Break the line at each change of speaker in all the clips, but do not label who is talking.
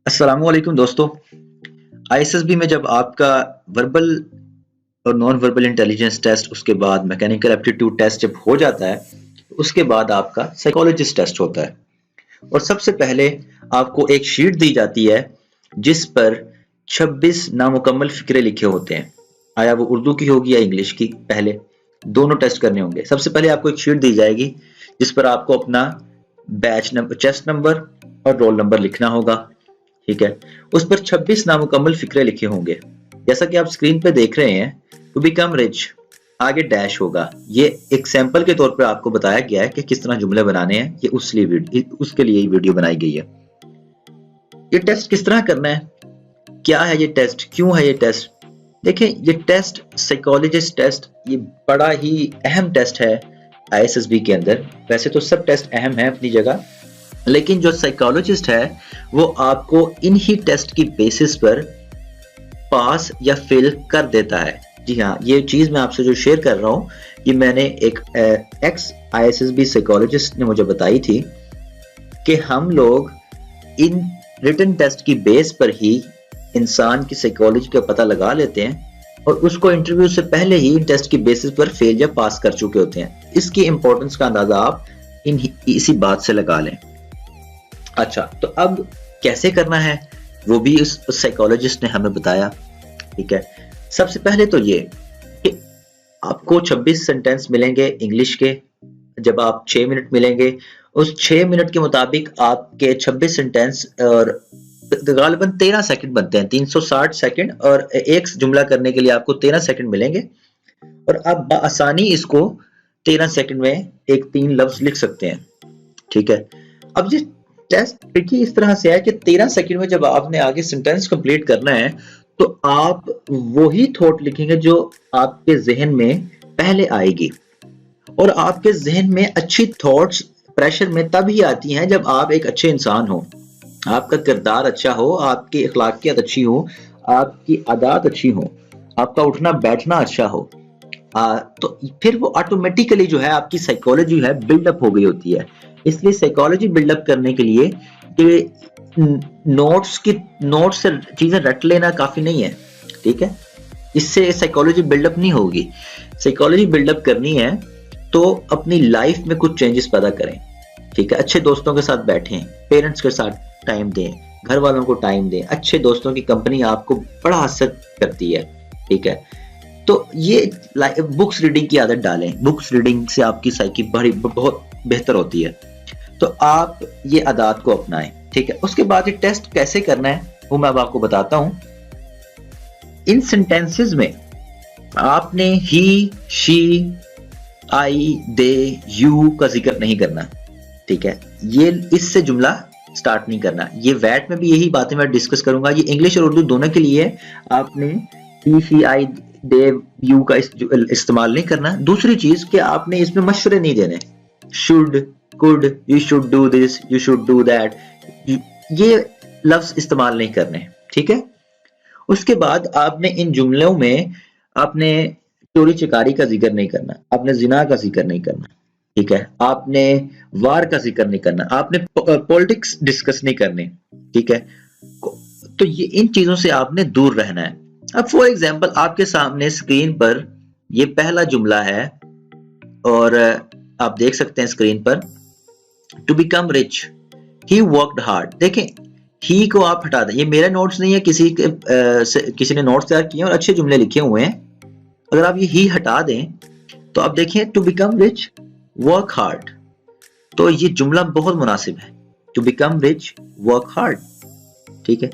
अस्सलाम वालेकुम दोस्तों। आईएसएसबी में जब आपका वर्बल और नॉन वर्बल इंटेलिजेंस टेस्ट, उसके बाद मैकेनिकल एप्टीट्यूड टेस्ट जब हो जाता है, तो उसके बाद आपका साइकोलॉजिस्ट टेस्ट होता है। और सबसे पहले आपको एक शीट दी जाती है जिस पर 26 नामुकम्मल फिक्रे लिखे होते हैं। आया वो उर्दू की होगी या इंग्लिश की, पहले दोनों टेस्ट करने होंगे। सबसे पहले आपको एक शीट दी जाएगी जिस पर आपको अपना बैच नंबर, चेस्ट नंबर और रोल नंबर लिखना होगा। ठीक है, उस पर 26 नामुकम्मल फिक्रे लिखे होंगे। जैसा कि आप स्क्रीन पे देख रहे हैं, टू बिकम रिच, आगे डैश होगा। ये एक सैंपल के तौर पर आपको बताया गया है कि किस तरह जुमले बनाने हैं। ये उसके लिए ही वीडियो बनाई गई है। ये टेस्ट किस तरह करना है, क्या है ये टेस्ट, क्यों है ये टेस्ट? देखें, ये टेस्ट साइकोलॉजिस्ट टेस्ट, ये बड़ा ही अहम टेस्ट है आईएसएसबी के अंदर। वैसे तो सब टेस्ट अहम है अपनी जगह, लेकिन जो साइकोलॉजिस्ट है वो आपको इन ही टेस्ट की बेसिस पर पास या फेल कर देता है। जी हाँ, ये चीज मैं आपसे जो शेयर कर रहा हूँ, ये मैंने एक एक्स आईएसएसबी साइकोलॉजिस्ट ने मुझे बताई थी कि हम लोग इन रिटन टेस्ट की बेस पर ही इंसान की साइकोलॉजी का पता लगा लेते हैं और उसको इंटरव्यू से पहले ही इन टेस्ट की बेसिस पर फेल या पास कर चुके होते हैं। इसकी इंपॉर्टेंस का अंदाजा आप इसी बात से लगा लें। अच्छा, तो अब कैसे करना है वो भी उस साइकोलॉजिस्ट ने हमें बताया। ठीक है, सबसे पहले तो ये कि आपको 26 सेंटेंस मिलेंगे इंग्लिश के। जब आप 6 मिनट मिलेंगे, उस 6 मिनट के मुताबिक आपके 26 सेंटेंस और गालिबन 13 सेकंड बनते हैं, 360 सेकंड, और एक जुमला करने के लिए आपको 13 सेकंड मिलेंगे। और आप बआसानी इसको 13 सेकंड में एक 3 लफ्ज लिख सकते हैं। ठीक है, अब ये टेस्ट ट्रिकी इस तरह से है कि 13 सेकंड में जब आपने आगे सेंटेंस कंप्लीट करना है तो आप वही थॉट लिखेंगे जो आपके जहन में पहले आएगी। और आपके जहन में अच्छी थॉट्स प्रेशर में तब ही आती हैं जब आप एक अच्छे इंसान हो, आपका किरदार अच्छा हो, आपकी अखलाकियत अच्छी हो, आपकी आदत अच्छी हो, आपका उठना बैठना अच्छा हो। तो फिर वो ऑटोमेटिकली जो है आपकी साइकोलॉजी है बिल्डअप हो गई होती है। इसलिए साइकोलॉजी बिल्डअप करने के लिए नोट्स से चीजें रट लेना काफी नहीं है। ठीक है, इससे साइकोलॉजी बिल्डअप नहीं होगी। साइकोलॉजी बिल्डअप करनी है तो अपनी लाइफ में कुछ चेंजेस पैदा करें। ठीक है, अच्छे दोस्तों के साथ बैठें, पेरेंट्स के साथ टाइम दें, घर वालों को टाइम दें। अच्छे दोस्तों की कंपनी आपको बड़ा असर करती है। ठीक है, तो ये बुक्स रीडिंग की आदत डालें। बुक्स रीडिंग से आपकी साइकी बहुत बेहतर होती है। तो आप ये आदत को अपनाएं। ठीक है, उसके बाद ये टेस्ट कैसे करना है वो मैं अब आपको बताता हूं। इन सेंटेंसेस में आपने ही, शी, आई, दे, यू का जिक्र नहीं करना। ठीक है, ये इससे जुमला स्टार्ट नहीं करना। ये वैट में भी यही बातें मैं डिस्कस करूंगा। ये इंग्लिश और उर्दू दोनों के लिए आपने ही, शी, आई, दे, यू का इस्तेमाल नहीं करना। दूसरी चीज कि आपने इसमें मशवरे नहीं देने। Should, could, you should do this, you should do that, ये लफ्ज इस्तेमाल नहीं करने। ठीक है, उसके बाद आपने इन जुमलों में आपने चोरी चकारी का जिक्र नहीं करना, आपने जिना का जिक्र नहीं करना। ठीक है, आपने वार का जिक्र नहीं करना, आपने पॉलिटिक्स डिस्कस नहीं करनी। ठीक है, तो ये इन चीजों से आपने दूर रहना है। अब फॉर एग्जांपल आपके सामने स्क्रीन पर ये पहला जुमला है और आप देख सकते हैं स्क्रीन पर, to become rich he worked hard. देखें, ही को आप हटा दें। ये मेरा नोट्स नहीं है, किसी ने नोट्स तैयार किए और अच्छे जुमले लिखे हुए हैं। अगर आप ये ही हटा दें तो आप देखें, to become rich work hard, तो ये जुमला बहुत मुनासिब है। To become rich work hard. ठीक है,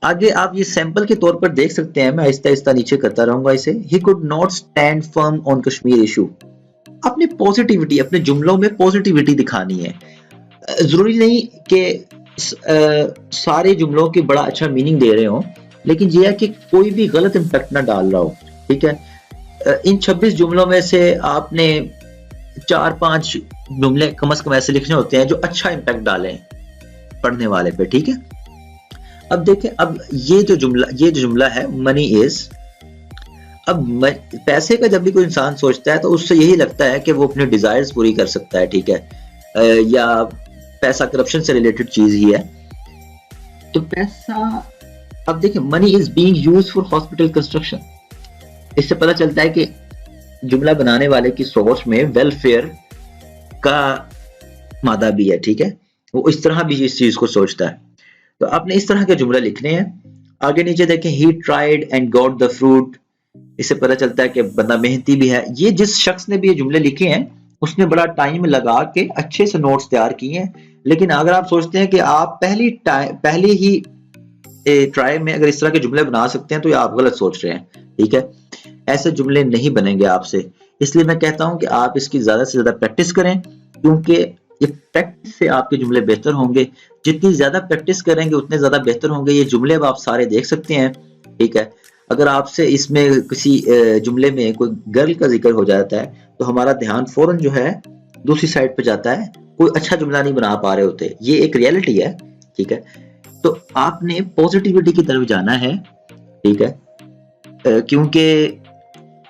आगे आप ये सैंपल के तौर पर देख सकते हैं। मैं आहिस्ता आहिस्ता नीचे करता रहूंगा इसे। He could not stand firm on Kashmir issue. अपनी पॉजिटिविटी, अपने जुमलों में पॉजिटिविटी दिखानी है। जरूरी नहीं कि सारे जुमलों के बड़ा अच्छा मीनिंग दे रहे हो, लेकिन यह है कि कोई भी गलत इंपैक्ट ना डाल रहा हो। ठीक है, इन 26 जुमलों में से आपने 4-5 जुमले कम से कम ऐसे लिखने होते हैं जो अच्छा इंपैक्ट डालें पढ़ने वाले पे। ठीक है, अब देखें, अब ये जो जुमला है, मनी इज। अब पैसे का जब भी कोई इंसान सोचता है तो उससे यही लगता है कि वो अपने डिजायर्स पूरी कर सकता है। ठीक है, या पैसा करप्शन से रिलेटेड चीज ही है। تو پیسہ، اب دیکھیں money is being used for hospital construction. اس سے پتہ چلتا ہے کہ جملہ بنانے والے کی سوچ میں ویلفیئر کا مادہ بھی ہے. ٹھیک ہے، وہ اس طرح بھی اس چیز کو سوچتا ہے. تو آپ نے اس طرح کے جملے لکھنے ہیں. آگے نیچے دیکھیں he tried and got the fruit. اس سے پتہ چلتا ہے کہ بندہ محنتی بھی ہے. یہ جس شخص نے بھی یہ جملے لکھے ہیں اس نے بڑا ٹائم لگا کے اچھے سے نوٹس تیار کیے ہیں. لیکن اگر آپ سوچتے ہیں کہ آپ پہلی ہی ٹرائی میں اگر اس طرح کے جملے بنا سکتے ہیں تو یہ آپ غلط سوچ رہے ہیں. ٹھیک ہے، ایسے جملے نہیں بنیں گے آپ سے. اس لیے میں کہتا ہوں کہ آپ اس کی زیادہ سے زیادہ پریکٹس کریں، کیونکہ یہ پریکٹس سے آپ کے جملے بہتر ہوں گے. جتنی زیادہ پریکٹس کریں گے اتنے زیادہ بہتر ہوں گے. یہ جملے اب آپ سارے دیکھ سکتے ہیں. ٹھیک ہے، اگر آپ سے اس میں کسی جملے میں کوئی گرل کا ذکر ہو جاتا ہے تو ہمارا دھیان فوراً جو ہے دوسری سائڈ پہ جاتا ہے. کوئی اچھا جملہ نہیں بنا پا رہے ہوتے. یہ ایک ریئلٹی ہے. ٹھیک ہے، تو آپ نے پوزیٹیوٹی کی طرف جانا ہے. ٹھیک ہے، کیونکہ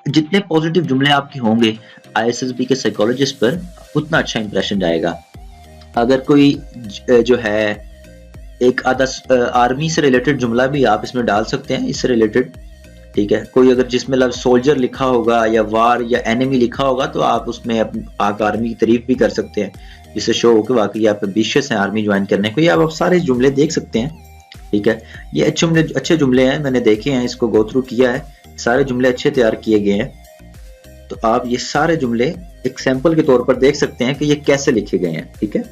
جتنے پوزیٹیو جملے آپ کے ہوں گے آئی ایس ایس بی کے سائیکالوجسٹ پر اتنا اچھا امپریشن جائے گا. اگر کوئی جو ہے ایک آدھا آرمی سے ریلیٹڈ جملہ بھی آپ اس میں ڈال سکتے ہیں اس سے ریلیٹڈ. ٹھیک ہے، کوئی اگر جس میں لفظ سولجر لکھا ہوگا یا وار یا اینیمی لکھا ہوگا تو آپ اس میں پاک آرمی کی تعریف بھی کر سکتے ہیں، جس سے شو ہو کہ واقعی آپ ایمبیشیس ہیں آرمی جوائن کرنے کو. یہ آپ سارے جملے دیکھ سکتے ہیں. ٹھیک ہے، یہ اچھے جملے ہیں، میں نے دیکھے ہیں، اس کو گو تھرو کیا ہے. سارے جملے اچھے تیار کیے گئے ہیں. تو آپ یہ سارے جملے ایک سیمپل کے طور پر دیکھ سکتے ہیں کہ یہ کیسے لکھے گئے ہیں. ٹھیک ہے،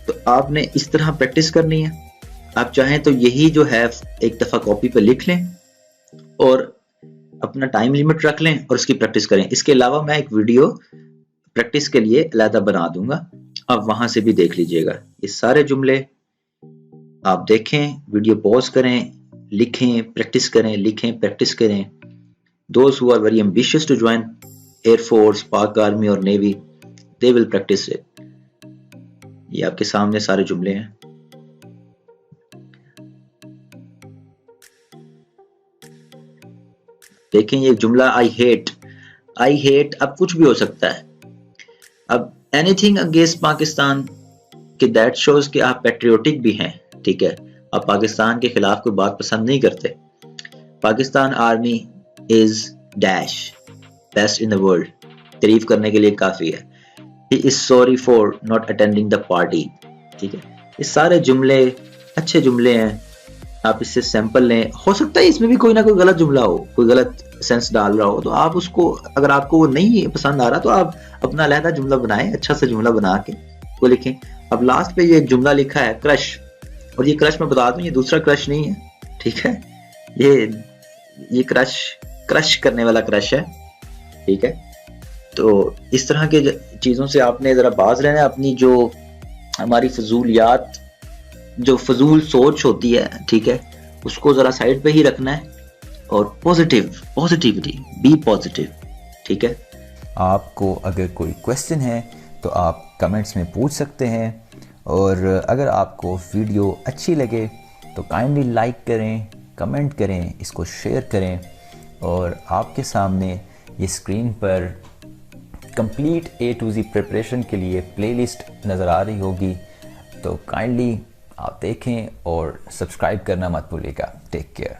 تو آپ نے اس طرح پریکٹس کرنی ہے. آپ چاہیں تو یہی جو ہے ایک دفعہ کاپی پہ لکھ لیں اور اپنا ٹائم لیمٹ رکھ لیں اور اس کی پریکٹس کریں. اس کے علاوہ میں ایک ویڈیو پریکٹس کے لیے علیحدہ بنا دوں گا، آپ وہاں سے بھی دیکھ لیجئے گا. یہ سارے جملے آپ دیکھیں، ویڈیو پوز کریں، لکھیں، پریکٹس کریں، لکھیں، پریکٹس کریں. Those who are very ambitious to join Air Force, Pak Army or Navy, they will practice it. یہ آپ کے سامنے سارے جملے ہیں. دیکھیں یہ جملہ I hate اب کچھ بھی ہو سکتا ہے. اب anything against پاکستان کہ that shows کہ آپ پیٹریوٹک بھی ہیں. ٹھیک ہے، آپ پاکستان کے خلاف کوئی بات پسند نہیں کرتے. Pakistan army is dash best in the world تعریف کرنے کے لیے کافی ہے. he is sorry for not attending the party. ٹھیک ہے، یہ سارے جملے اچھے جملے ہیں. آپ اس سے سیمپل لیں. ہو سکتا ہے اس میں بھی کوئی نہ کوئی غلط جملہ ہو، کوئی غلط سینس ڈال رہا ہو، تو آپ اس کو اگر آپ کو وہ نہیں پسند آ رہا تو آپ اپنا علیحدہ جملہ بنائیں، اچھا سا جملہ بنا کے وہ لکھیں. اب لاسٹ پہ یہ ایک جملہ لکھا ہے کرش، اور یہ کرش میں بتا دوں یہ دوسرا کرش نہیں ہے. ٹھیک ہے، یہ کرش کرنے والا کرش ہے. ٹھیک ہے، تو اس طرح کے چیزوں سے آپ نے ذرا باز رہنا ہے. اپنی جو ہماری فضولیات، جو فضول سوچ ہوتی ہے، ٹھیک ہے، اس کو ذرا سائڈ پہ ہی رکھنا ہے اور پوزیٹیوٹی بی پوزیٹیو. ٹھیک ہے،
آپ کو اگر کوئی کویسچن ہے تو آپ کمنٹس میں پوچھ سکتے ہیں، اور اگر آپ کو ویڈیو اچھی لگے تو کائنڈلی لائک کریں، کمنٹ کریں، اس کو شیئر کریں. اور آپ کے سامنے یہ screen per complete A to Z preparation کے لیے پلے لسٹ نظر آ رہی ہوگی، تو کائنڈلی آپ دیکھیں اور سبسکرائب کرنا مت بھولیے گا. Take care.